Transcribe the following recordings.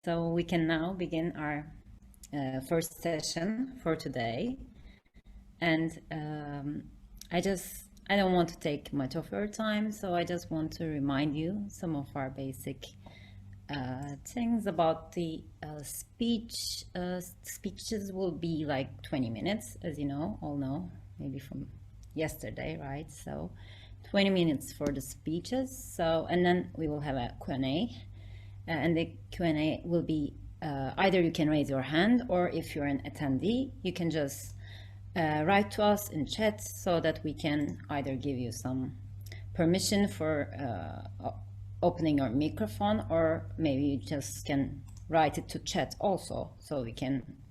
So we can now begin our first session for today. And I don't want to take much of your time, so I just want to remind you some of our basic things about the speech. Speeches will be like 20 minutes, as you know, all know, maybe from yesterday, right? So 20 minutes for the speeches. So, and then we will have a Q&A. And the Q&A will be either you can raise your hand, or if you're an attendee, you can just write to us in chat so that we can either give you some permission for opening your microphone, or maybe you just can write it to chat also, so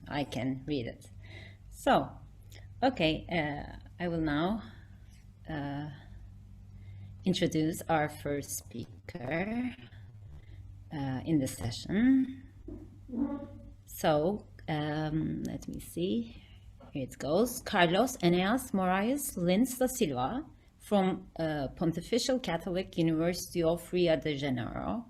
I can read it. So, okay, I will now introduce our first speaker in the session. So let me see. Here it goes. Carlos Enéas Moraes Lins da Silva from Pontifical Catholic University of Rio de Janeiro.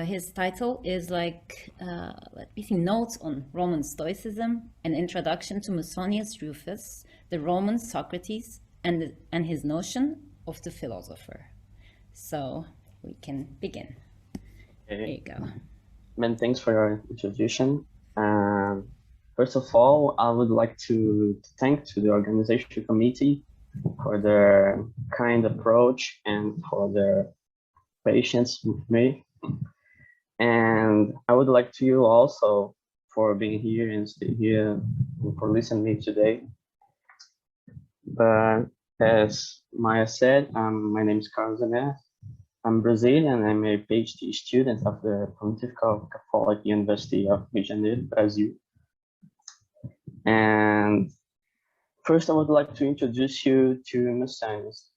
His title is like, let me see, Notes on Roman Stoicism, an Introduction to Musonius Rufus, the Roman Socrates, and his notion of the philosopher. So we can begin. Okay. There you go. Many thanks for your introduction. First of all, I would like to thank to the organization committee for their kind approach and for their patience with me. And I would like to you also for being here and stay here and for listening to me today. But as Maya said, my name is Carlos Enéas. I'm Brazilian. I'm a PhD student of the Pontifical Catholic University of Rio de Janeiro, Brazil. And first, I would like to introduce you to Musonius.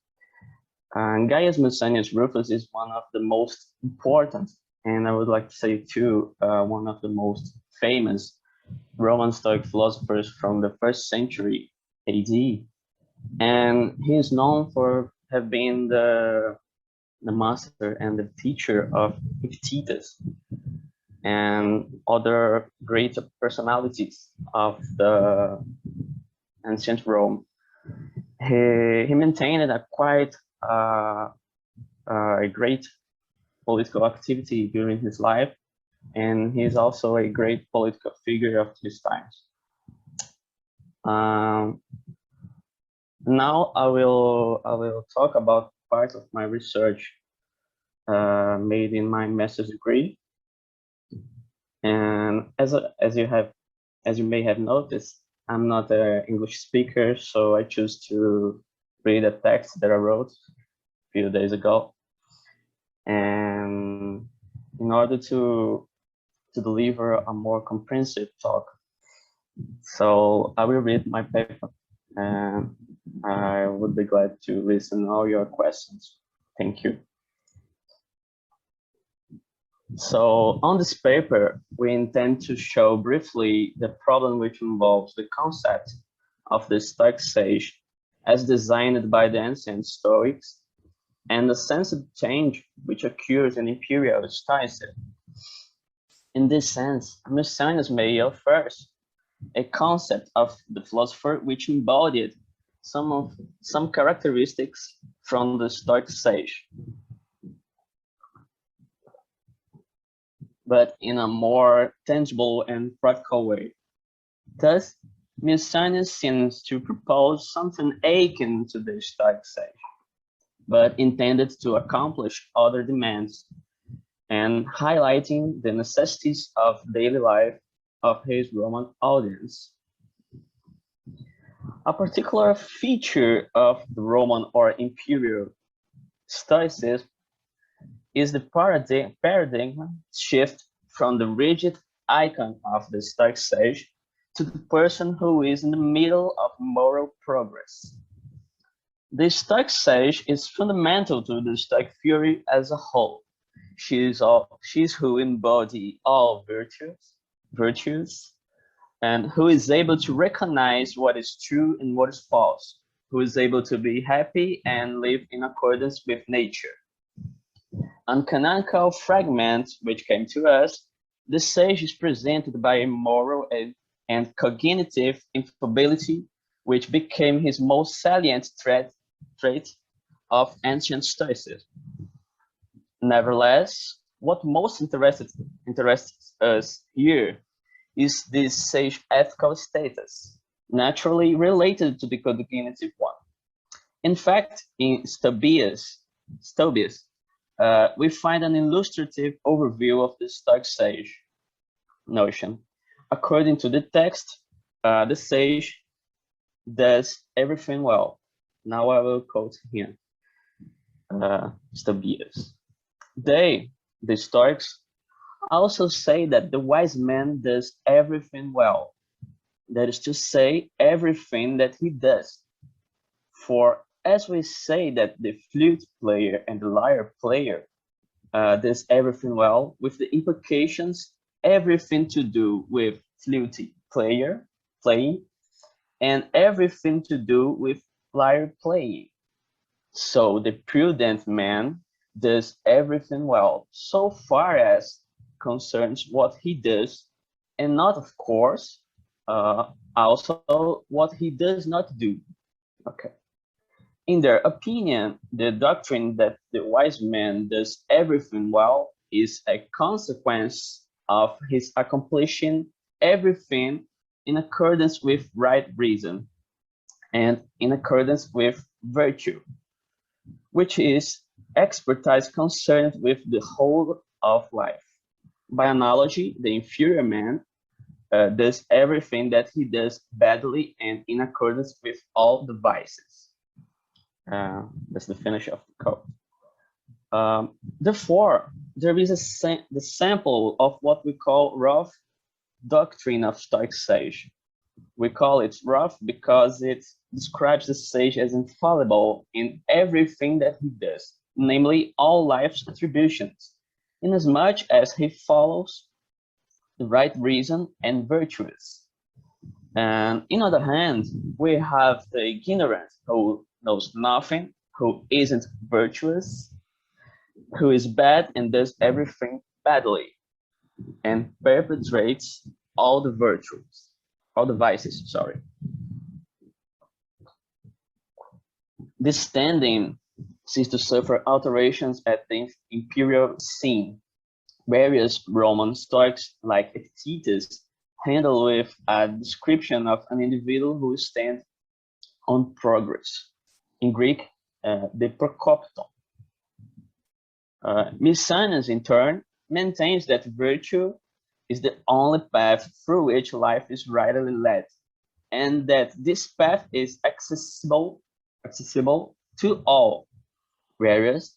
Gaius Musonius Rufus is one of the most important, and I would like to say too, one of the most famous Roman Stoic philosophers from the 1st century AD. And he is known for have been the master and the teacher of Epictetus and other great personalities of the ancient Rome. He maintained a quite a great political activity during his life, and he is also a great political figure of his times. Now I will talk about part of my research made in my master's degree. And as you may have noticed, I'm not an English speaker, so I choose to read a text that I wrote a few days ago. And in order to deliver a more comprehensive talk, so I will read my paper, and I would be glad to listen to all your questions. Thank you. So on this paper, we intend to show briefly the problem which involves the concept of the Stoic sage as designed by the ancient Stoics and the sense of change which occurs in imperial Stoicism. In this sense, Musonius made first a concept of the philosopher which embodied some characteristics from the Stoic sage, but in a more tangible and practical way. Thus, Musonius seems to propose something akin to the Stoic sage, but intended to accomplish other demands and highlighting the necessities of daily life of his Roman audience. A particular feature of the Roman or imperial Stoicism is the paradigm shift from the rigid icon of the Stoic sage to the person who is in the middle of moral progress. The Stoic sage is fundamental to the Stoic theory as a whole. She is who embodies all virtues, and who is able to recognize what is true and what is false, who is able to be happy and live in accordance with nature. Uncanonical fragments which came to us The sage is presented by a moral and cognitive infallibility, which became his most salient trait of ancient Stoicism. Nevertheless, what most interests us here is this sage ethical status, naturally related to the cognitive one. In fact, in Stoicism, we find an illustrative overview of the Stoic sage notion. According to the text, the sage does everything well. Now I will quote him, Stoicism. They, the Stoics, also say that the wise man does everything well. That is to say, everything that he does. For as we say that the flute player and the lyre player does everything well, with the implications, everything to do with flute player playing, and everything to do with lyre playing. So the prudent man does everything well, so far as concerns what he does, and not, of course, also what he does not do. Okay. In their opinion, the doctrine that the wise man does everything well is a consequence of his accomplishing everything in accordance with right reason and in accordance with virtue, which is expertise concerned with the whole of life. By analogy, the inferior man does everything that he does badly and in accordance with all the vices. That's the finish of the quote. Therefore, there is the sample of what we call rough doctrine of Stoic sage. We call it rough because it describes the sage as infallible in everything that he does, namely all life's attributions, inasmuch as he follows the right reason and virtuous. And in other hand, we have the ignorant who knows nothing, who isn't virtuous, who is bad and does everything badly, and perpetrates all the virtues, all the vices, sorry. This standing seems to suffer alterations at the imperial scene. Various Roman Stoics, like Epictetus, handle with a description of an individual who stands on progress. In Greek, the prokopton. Musonius, in turn, maintains that virtue is the only path through which life is rightly led, and that this path is accessible to all, whereas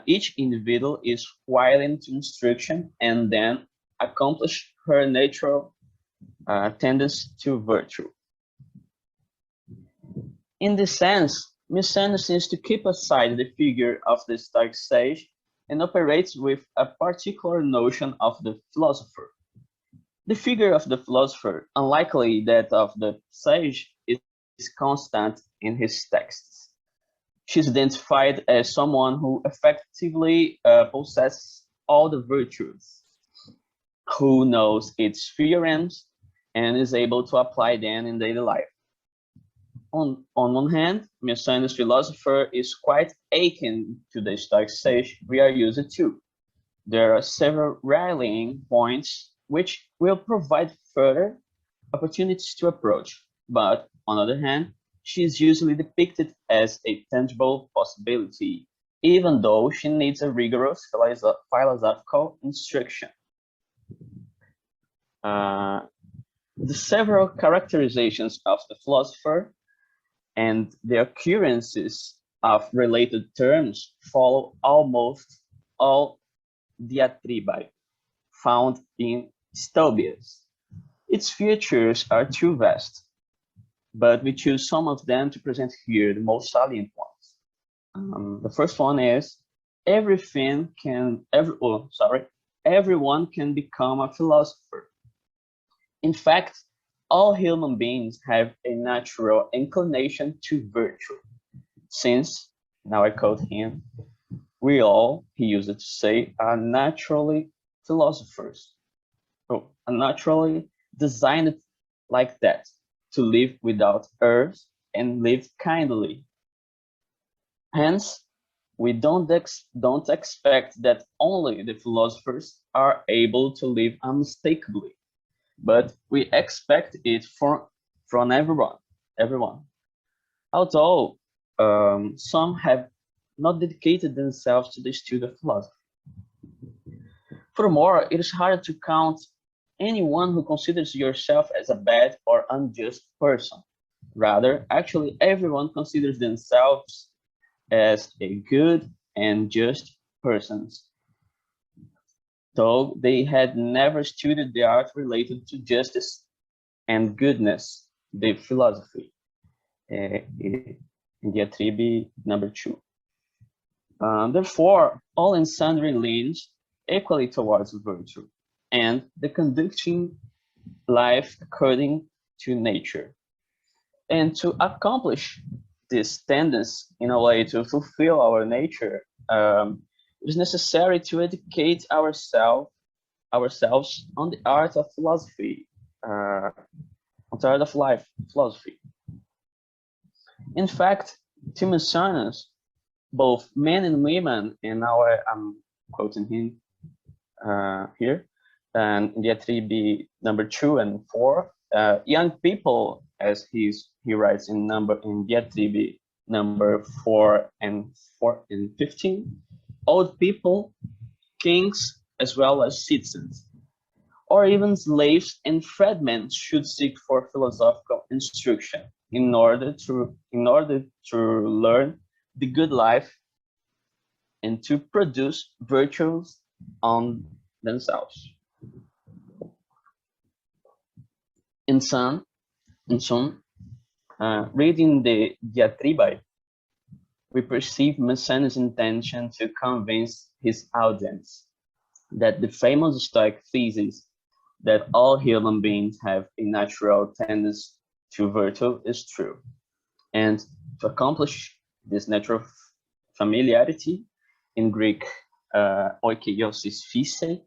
each individual is wired to instruction and then accomplish her natural tendency to virtue. In this sense, Musonius seems to keep aside the figure of the Stoic sage and operates with a particular notion of the philosopher. The figure of the philosopher, unlikely that of the sage, is constant in his texts. She is identified as someone who effectively possesses all the virtues, who knows its theorems and is able to apply them in daily life. On one hand, Musonius' philosopher is quite akin to the Stoic sage we are used to. There are several rallying points which will provide further opportunities to approach, but on the other hand, she is usually depicted as a tangible possibility, even though she needs a rigorous philosophical instruction. The several characterizations of the philosopher and the occurrences of related terms follow almost all diatribae found in Stoicism. Its features are too vast, but we choose some of them to present here, the most salient ones. The first one is everyone can become a philosopher. In fact, all human beings have a natural inclination to virtue, since, now I quote him, we all, he used to say, are naturally philosophers. naturally designed like that, to live without errors and live kindly. Hence, we don't expect that only the philosophers are able to live unmistakably, but we expect it from everyone. Although some have not dedicated themselves to the study of philosophy. Furthermore, it is hard to count anyone who considers yourself as a bad or unjust person. Rather, actually, everyone considers themselves as a good and just persons, though they had never studied the art related to justice and goodness, the philosophy, in diatribe number 2. Therefore, all in sundry leans equally towards virtue and the conducting life according to nature. And to accomplish this tendency in a way to fulfill our nature, it is necessary to educate ourselves on the art of philosophy, on the art of life, philosophy. In fact, to Musonius, both men and women, and now I'm quoting him here, and in diatribe number 2 and 4, young people, as he writes in diatribe number 4 and 15, old people, kings, as well as citizens, or even slaves and freedmen should seek for philosophical instruction in order to learn the good life and to produce virtues on themselves. In sum, reading the diatribe, we perceive Musonius' intention to convince his audience that the famous Stoic thesis that all human beings have a natural tendency to virtue is true. And to accomplish this natural familiarity, in Greek, oikeiosis physe,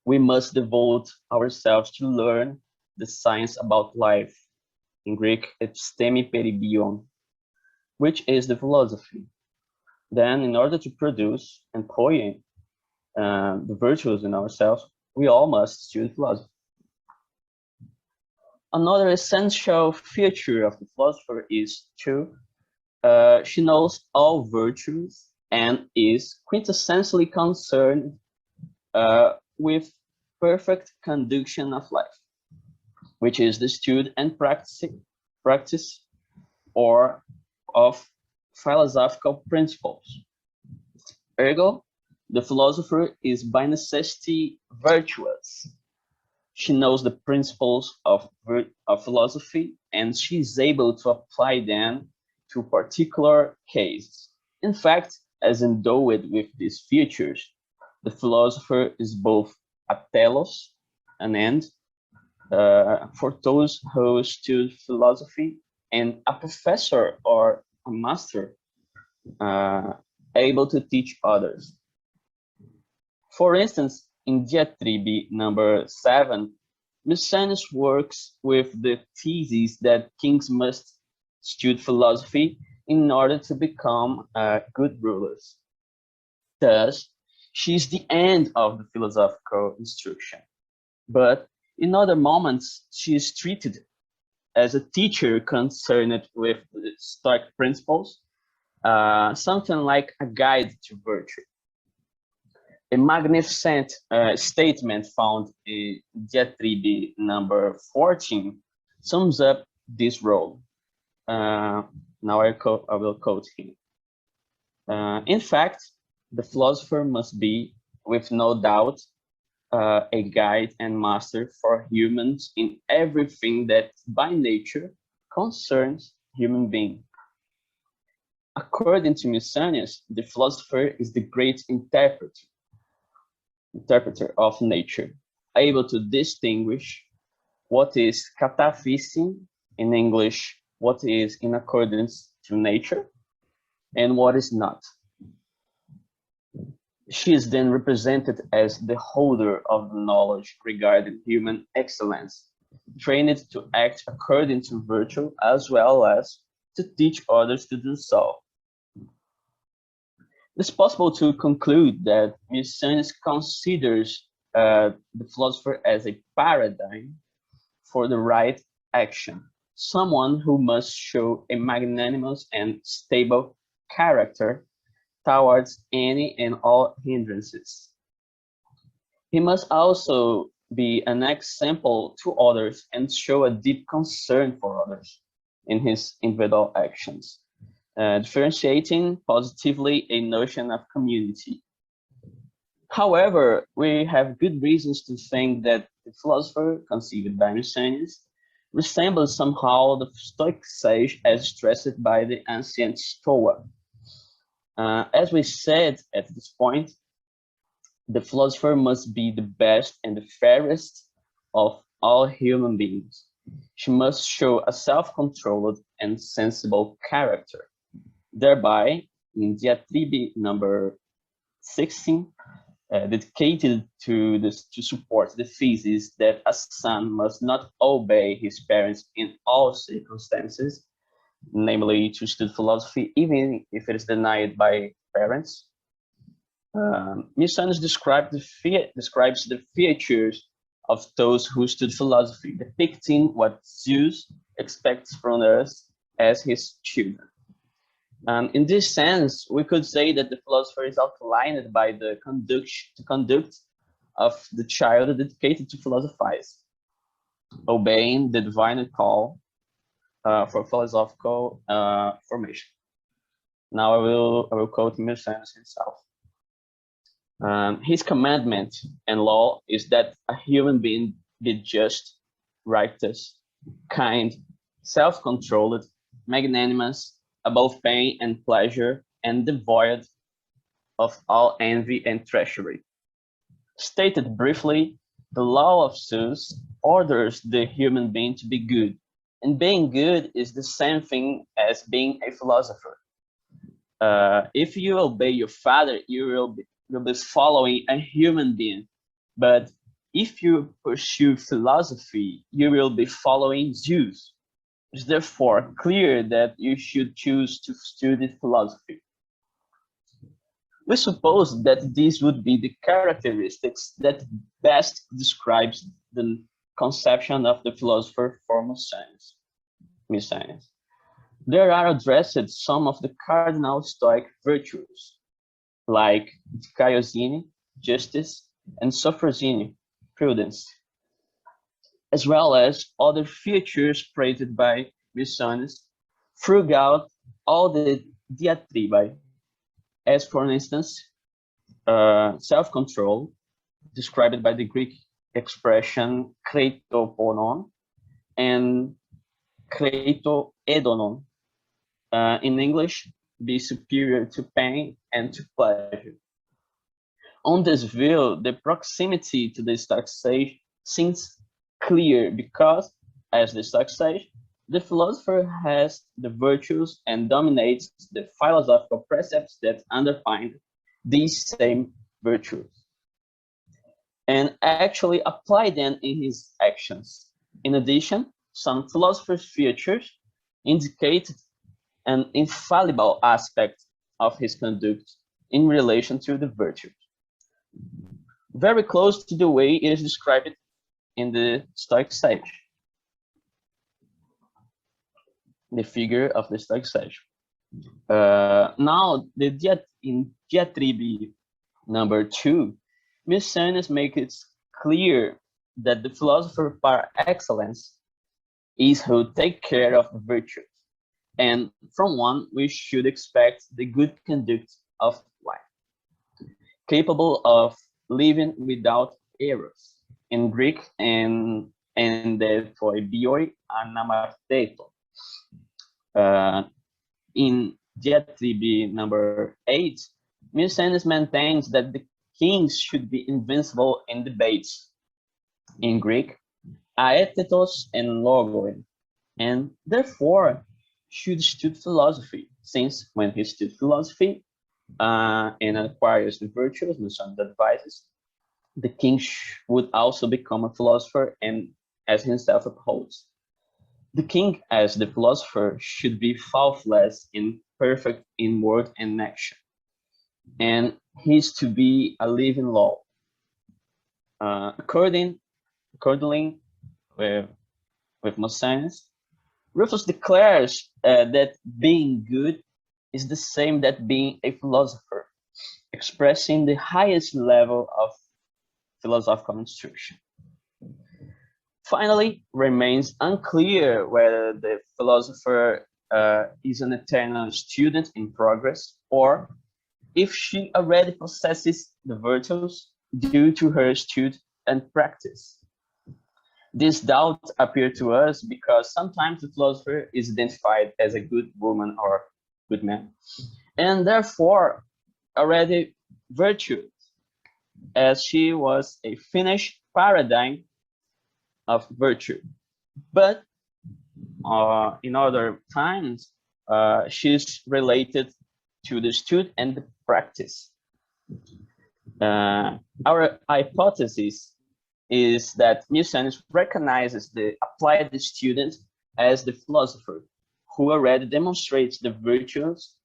we must devote ourselves to learn the science about life, in Greek, episteme peribion, which is the philosophy. Then, in order to produce and poem the virtues in ourselves, we all must study philosophy. Another essential feature of the philosopher is she knows all virtues and is quintessentially concerned with perfect conduction of life, which is the study and practice or of philosophical principles. Ergo, the philosopher is by necessity virtuous. She knows the principles of philosophy, and she is able to apply them to particular cases. In fact, as endowed with these features, the philosopher is both a telos, an end, for those who study philosophy, and a professor or a master, able to teach others. For instance, in diatribe number 7, Musonius works with the thesis that kings must study philosophy in order to become good rulers. Thus, she is the end of the philosophical instruction. But in other moments, she is treated as a teacher concerned with the Stoic principles, something like a guide to virtue. A magnificent statement found in diatribe number 14 sums up this role. Now I will quote him. In fact, the philosopher must be, with no doubt, a guide and master for humans in everything that by nature concerns human being. According to Musonius, the philosopher is the great interpreter of nature, able to distinguish what is kataphysin, in English, what is in accordance to nature, and what is not. She is then represented as the holder of the knowledge regarding human excellence, trained to act according to virtue as well as to teach others to do so. It's possible to conclude that Musonius considers the philosopher as a paradigm for the right action, someone who must show a magnanimous and stable character towards any and all hindrances. He must also be an example to others and show a deep concern for others in his individual actions, differentiating positively a notion of community. However, we have good reasons to think that the philosopher conceived by Musonius resembles somehow the Stoic sage as stressed by the ancient Stoa. As we said at this point, the philosopher must be the best and the fairest of all human beings. She must show a self-controlled and sensible character. Thereby, in diatribe number 16, dedicated to support the thesis that a son must not obey his parents in all circumstances, namely to study philosophy, even if it is denied by parents. Musonius describes the features of those who study philosophy, depicting what Zeus expects from us as his children. In this sense, we could say that the philosopher is outlined by the conduct of the child dedicated to philosophize, obeying the divine call for philosophical formation. Now I will quote Musonius himself. His commandment and law is that a human being be just, righteous, kind, self-controlled, magnanimous, above pain and pleasure, and devoid of all envy and treachery. Stated briefly, the law of Zeus orders the human being to be good, and being good is the same thing as being a philosopher. If you obey your father, you will be following a human being, but if you pursue philosophy, you will be following Zeus. It's therefore clear that you should choose to study philosophy. We suppose that these would be the characteristics that best describes the conception of the philosopher for Musonius. There are addressed some of the cardinal Stoic virtues, like dikaiosune, justice, and sophrosine, prudence, as well as other features praised by Musonius throughout all the diatribae, as for instance, self-control, described by the Greek expression kretoponon and kretoedonon. In English, be superior to pain and to pleasure. On this view, the proximity to the Stoic sage seems clear because, as the Stoic sage, the philosopher has the virtues and dominates the philosophical precepts that underpin these same virtues, and actually apply them in his actions. In addition, some philosophers' features indicate an infallible aspect of his conduct in relation to the virtues, very close to the way it is described in the Stoic sage, the figure of the Stoic sage. Now, in diatribe number 2, Musonius makes it clear that the philosopher par excellence is who takes care of the virtues, and from one we should expect the good conduct of life, capable of living without errors. In Greek, and the bioi anamarteto. In diatribe number 8, Musonius maintains that the kings should be invincible in debates. In Greek, aethetos and logoen, and therefore should study philosophy, since when he studied philosophy, and acquires the virtues, Musonius advises, the king would also become a philosopher, and as himself upholds. The king, as the philosopher, should be faultless and perfect in word and action, and he is to be a living law. Accordingly, with Musonius, Rufus declares that being good is the same that being a philosopher, expressing the highest level of philosophical instruction. Finally, remains unclear whether the philosopher is an eternal student in progress, or if she already possesses the virtues due to her study and practice. This doubt appears to us because sometimes the philosopher is identified as a good woman or good man, and therefore already virtuous, as she was a finished paradigm of virtue. But in other times, she's related to the study and the practice. Our hypothesis is that Musonius recognizes the applied student as the philosopher, who already demonstrates the virtues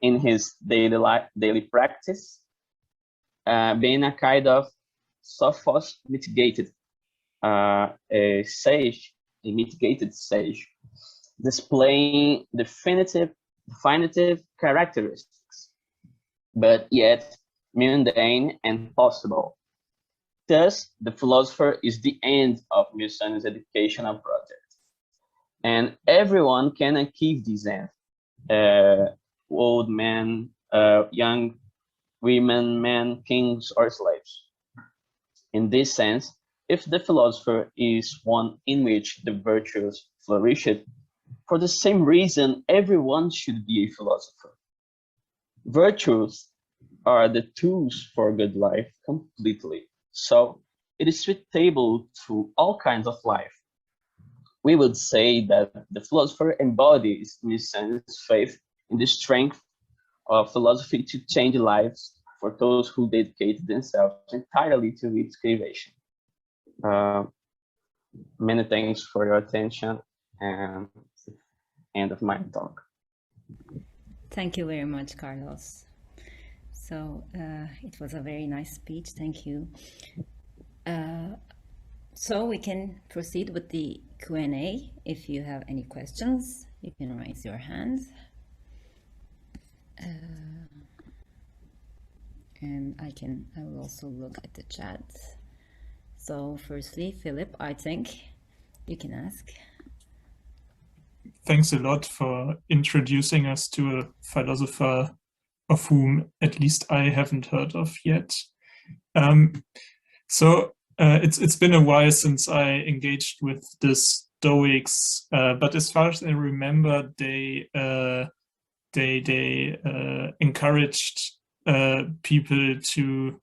in his daily practice, being a kind of sophos mitigated, a mitigated sage, displaying definitive characteristics, but yet mundane and possible. Thus, the philosopher is the end of Musonius' educational project, and everyone can achieve this end. Old men, young women, men, kings, or slaves. In this sense, if the philosopher is one in which the virtues flourish, for the same reason, everyone should be a philosopher. Virtues are the tools for good life completely. So it is suitable to all kinds of life. We would say that the philosopher embodies, in a sense, faith in the strength of philosophy to change lives for those who dedicate themselves entirely to its cultivation. Many thanks for your attention, and end of my talk. Thank you very much, Carlos. So it was a very nice speech. Thank you. So we can proceed with the Q&A. If you have any questions, you can raise your hand. And I will also look at the chat. So firstly, Philip, I think you can ask. Thanks a lot for introducing us to a philosopher of whom at least I haven't heard of yet. It's been a while since I engaged with the Stoics, but as far as I remember, they encouraged people to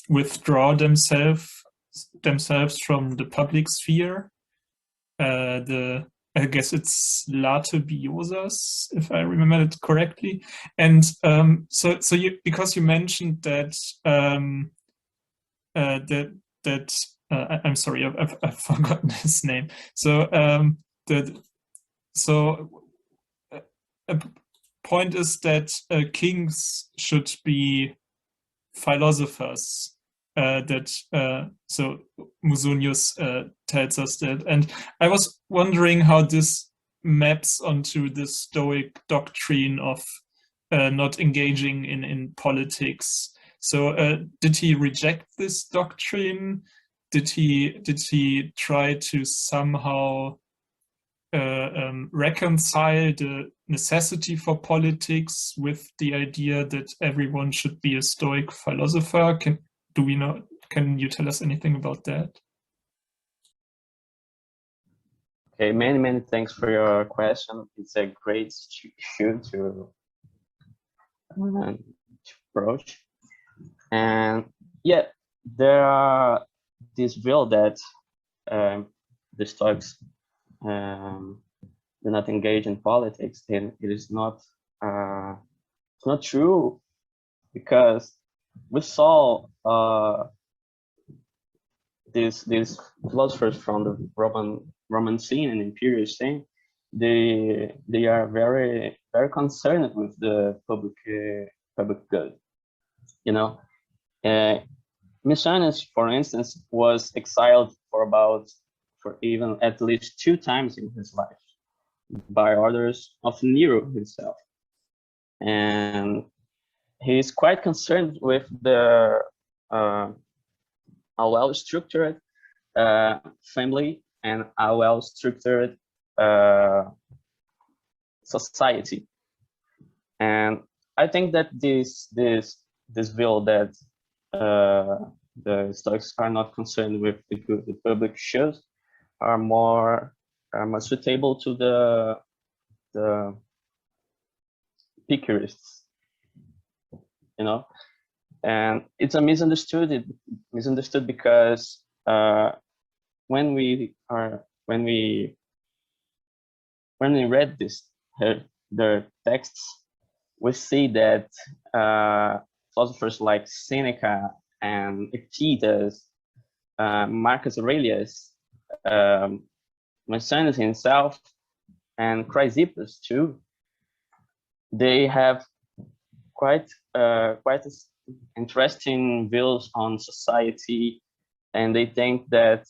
withdraw themselves from the public sphere. I guess it's latobiosas, if I remember it correctly. And because you mentioned that I'm sorry, I've forgotten his name. A point is that kings should be philosophers. So Musonius tells us that, and I was wondering how this maps onto the Stoic doctrine of not engaging in politics. So did he reject this doctrine? Did he try to somehow reconcile the necessity for politics with the idea that everyone should be a Stoic philosopher? Can you tell us anything about that? Okay, many thanks for your question. It's a great issue to approach. And yeah, there are this view that the Stoics do not engage in politics, then it is not it's not true, because we saw these philosophers from the Roman scene and imperial scene. They are very concerned with the public good. You know, Musonius, for instance, was exiled for even at least 2 times in his life by orders of Nero himself, and he is quite concerned with the a well-structured family and a well-structured society. And I think that this view that the Stoics are not concerned with the public shows are more suitable to the Epicurists, you know. And it's a misunderstood because when we read their texts, we see that philosophers like Seneca and Epictetus, Marcus Aurelius, Musonius himself, and Chrysippus too, they have quite interesting views on society, and they think that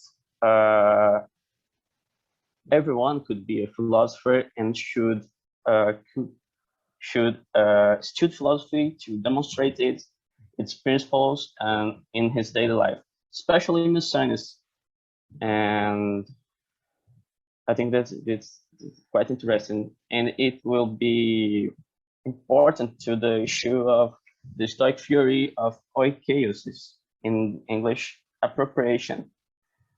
everyone could be a philosopher and should study philosophy to demonstrate its principles and in his daily life, especially Musonius. And I think that it's quite interesting, and it will be important to the issue of the Stoic theory of oikeiosis, in English, appropriation,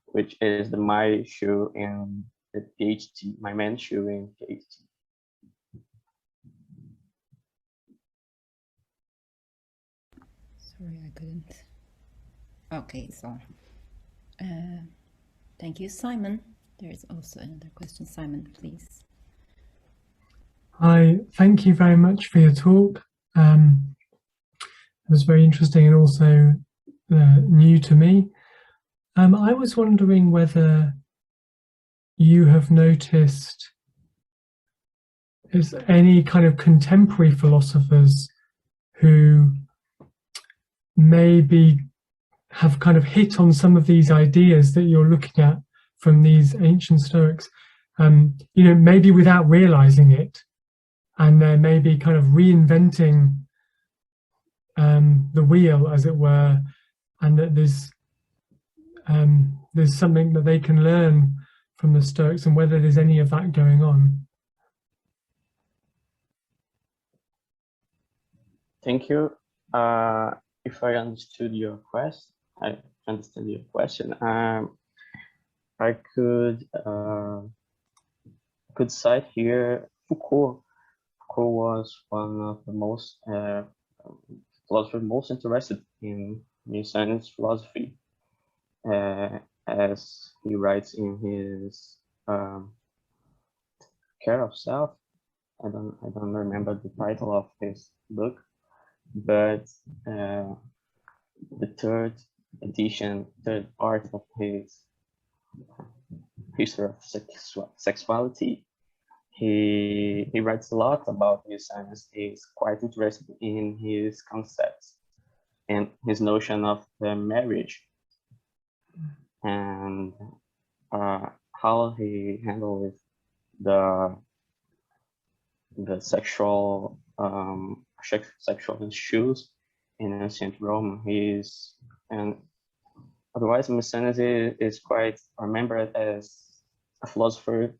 which is my issue in the PhD, my main issue in PhD. Sorry, I couldn't. Okay, so thank you, Simon. There is also another question. Simon, please. Hi, thank you very much for your talk. It was very interesting and also new to me. I was wondering whether you have noticed is any kind of contemporary philosophers who maybe have kind of hit on some of these ideas that you're looking at from these ancient Stoics, you know, maybe without realizing it, and they're maybe kind of reinventing the wheel, as it were, and that there's something that they can learn from the Stoics, and whether there's any of that going on. Thank you. If I understood your question, I could cite here Foucault. Foucault was one of the most philosophers most interested in Musonius philosophy, as he writes in his Care of Self. I don't remember the title of his book, but the third part of his History of Sexuality, he writes a lot about Musonius. He's quite interested in his concepts and his notion of the marriage, and how he handled the sexual issues in ancient Rome. And otherwise, Musonius is quite remembered as a philosopher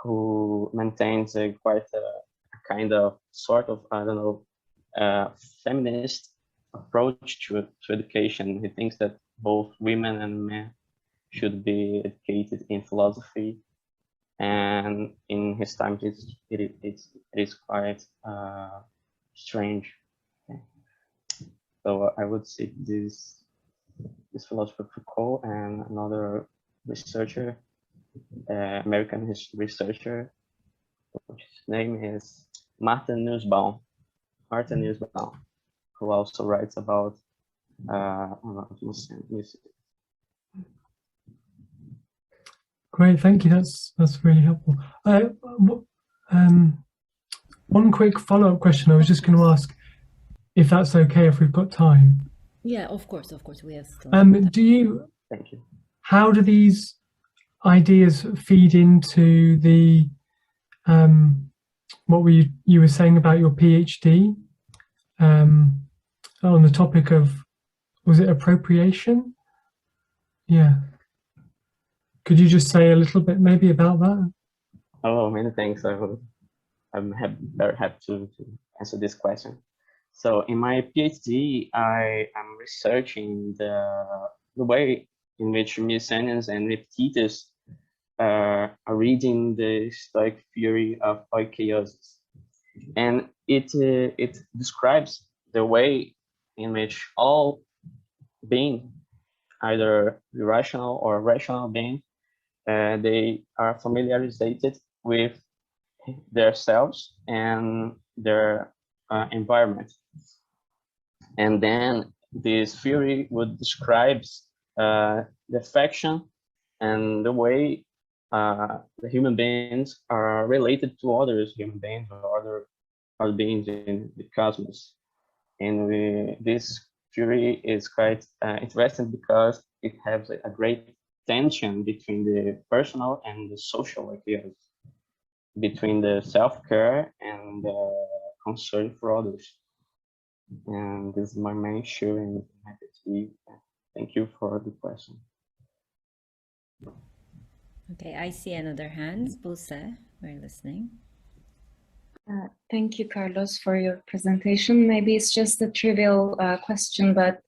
who maintains a kind of sort of, I don't know, feminist approach to education. He thinks that both women and men should be educated in philosophy, and in his time it is quite strange. Okay. So I would say this philosopher Foucault and another researcher, American researcher, which his name is Martin Nussbaum, who also writes about music. Great, thank you. That's really helpful. One quick follow-up question. I was just going to ask if that's okay, if we've got time. Yeah, of course, we have still. Thank you. How do these ideas feed into the what you were saying about your PhD on the topic of, was it appropriation? Yeah. Could you just say a little bit maybe about that? Oh, many thanks. I'm very happy to answer this question. So in my PhD, I am researching the way in which Musonius and Epictetus are reading the Stoic theory of oikeiosis, and it describes the way in which all being, either irrational or rational being, they are familiarized with themselves and their environment. And then this theory would describe the affection and the way the human beings are related to others human beings or other beings in the cosmos. And this theory is quite interesting because it has a great tension between the personal and the social ideas, between the self-care and the concern for others. And this is my main issue in my PhD. Thank you for the question. Okay, I see another hand. Buse, we're listening. Thank you, Carlos, for your presentation. Maybe it's just a trivial question, but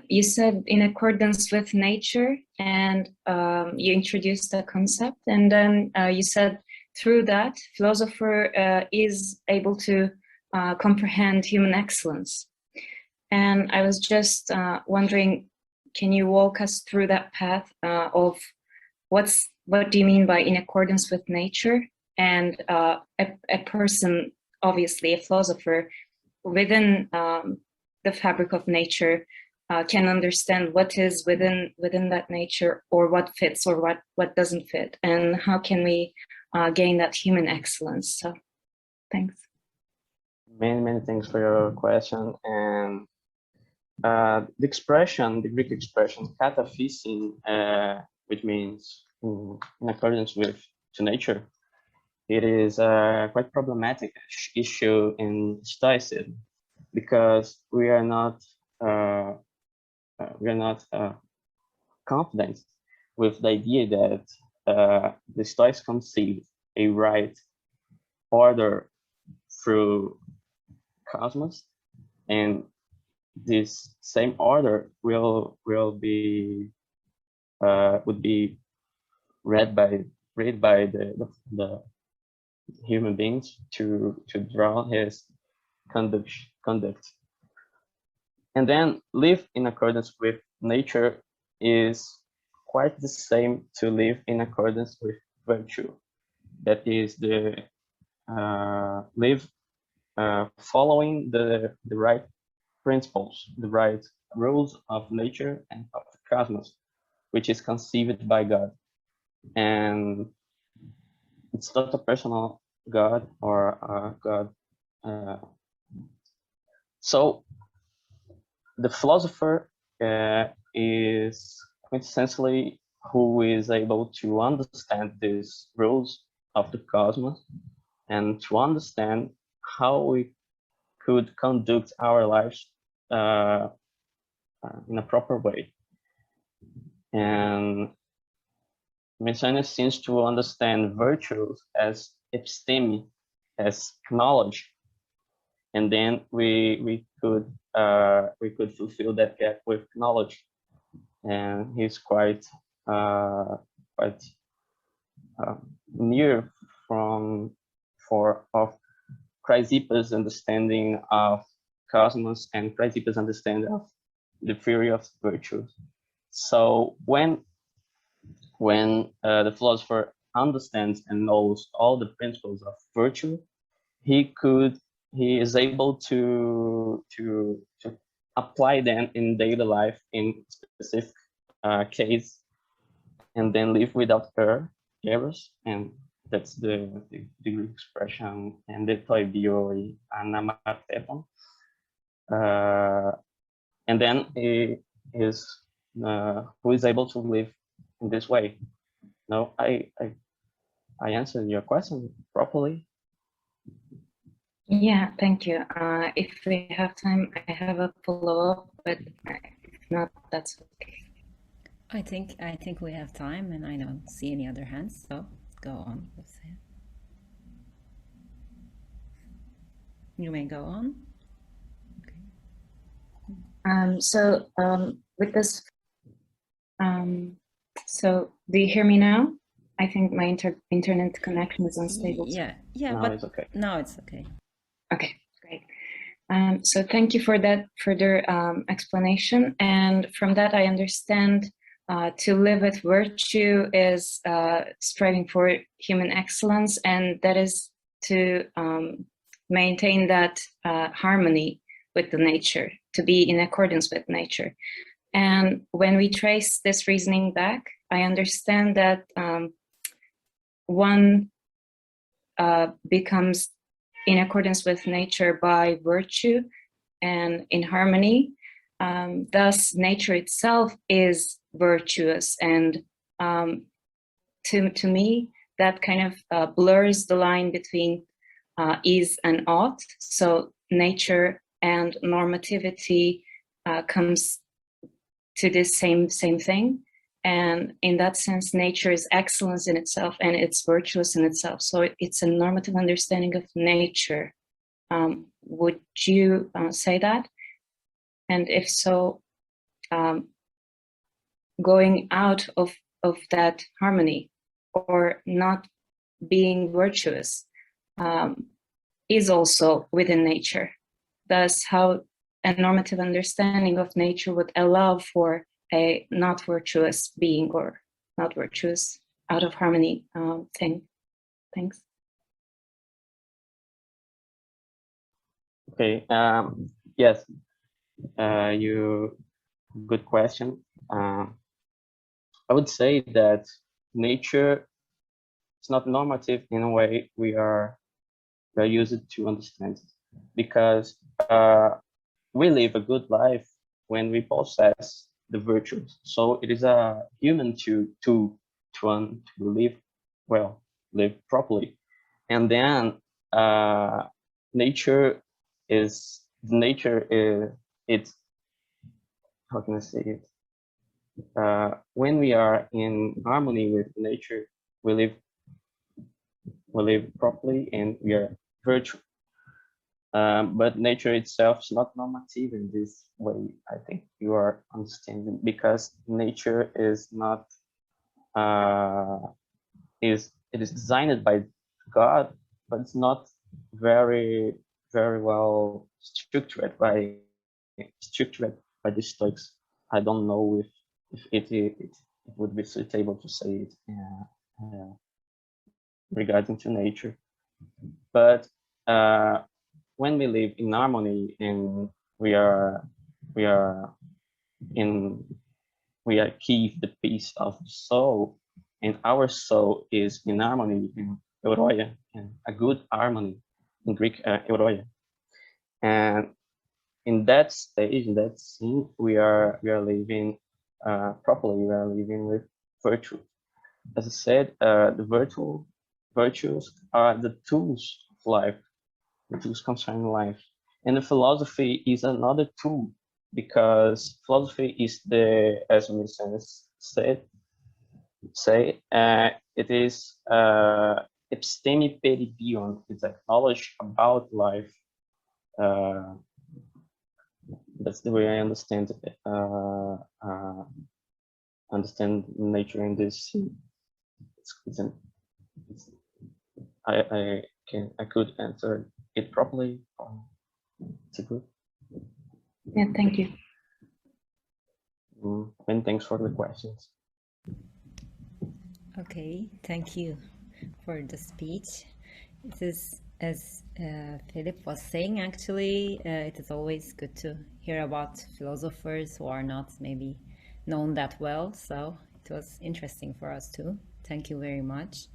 you said in accordance with nature, and you introduced the concept, and then you said through that, philosopher is able to comprehend human excellence. And I was just wondering, can you walk us through that path of what do you mean by in accordance with nature? And a person, obviously a philosopher, within the fabric of nature can understand what is within that nature, or what fits or what doesn't fit, and how can we gain that human excellence. So thanks. Many thanks for your question. And the Greek expression kataphysin, which means in accordance with to nature, it is a quite problematic issue in Stoicism, because we are not confident with the idea that the Stoics conceived a right order through cosmos, and this same order would be read by the human beings to draw his conduct. And then live in accordance with nature is quite the same to live in accordance with virtue. That is the live following the right principles, the right rules of nature and of the cosmos, which is conceived by God. And it's not a personal God or a God. So the philosopher is quintessentially who is able to understand these rules of the cosmos and to understand how we could conduct our lives in a proper way. And Musonius seems to understand virtues as episteme, as knowledge, and then we could fulfill that gap with knowledge. And he's quite near of Chrysippus' understanding of cosmos and Chrysippus' understanding of the theory of virtues. So when the philosopher understands and knows all the principles of virtue, he is able to apply them in daily life in specific case, and then live without errors. And that's the Greek expression, and the toibioi anamateton. And then he is who is able to live in this way. No, I answered your question properly. Yeah, thank you. If we have time, I have a follow-up, but if not, that's okay. I think we have time, and I don't see any other hands, so go on. You may go on. So with this, so do you hear me now? I think my internet connection is unstable. Yeah, No, but it's okay. No, it's okay. Okay, great. So thank you for that further explanation. And from that, I understand to live with virtue is striving for human excellence, and that is to maintain that harmony with the nature, to be in accordance with nature. And when we trace this reasoning back, I understand that one becomes in accordance with nature by virtue and in harmony. Thus, nature itself is virtuous, and to me, that kind of blurs the line between is and ought. So nature and normativity comes to this same thing. And in that sense, nature is excellence in itself, and it's virtuous in itself. So it's a normative understanding of nature. Would you say that? And if so, going out of that harmony or not being virtuous is also within nature. Thus, how a normative understanding of nature would allow for a not virtuous being or not virtuous out of harmony thing. Thanks. Okay. Yes. Good question. I would say that nature is not normative in a way we are used to understand it, because we live a good life when we possess the virtues. So it is a human to live well, live properly, and then nature is it's, how can I say it? When we are in harmony with nature, we live properly and we are virtuous. But nature itself is not normative in this way. I think you are understanding, because nature is not it is designed by God, but it's not very well structured by the Stoics. I don't know if it would be suitable to say it regarding to nature, but when we live in harmony and we keep the peace of the soul, and our soul is in harmony in euroia, and a good harmony in Greek, euroia, and in that stage, in that scene, we are living properly. We are living with virtue. As I said, the virtues are the tools of life, the tools concerning life, and the philosophy is another tool, because philosophy is as Musonius say, it is episteme peribion. It's like knowledge about life. That's the way I understand nature in this. I could answer it properly. It's good. Yeah, thank you. And thanks for the questions. Okay, thank you for the speech. It is, as Philip was saying, actually, it is always good to hear about philosophers who are not maybe known that well. So it was interesting for us too. Thank you very much.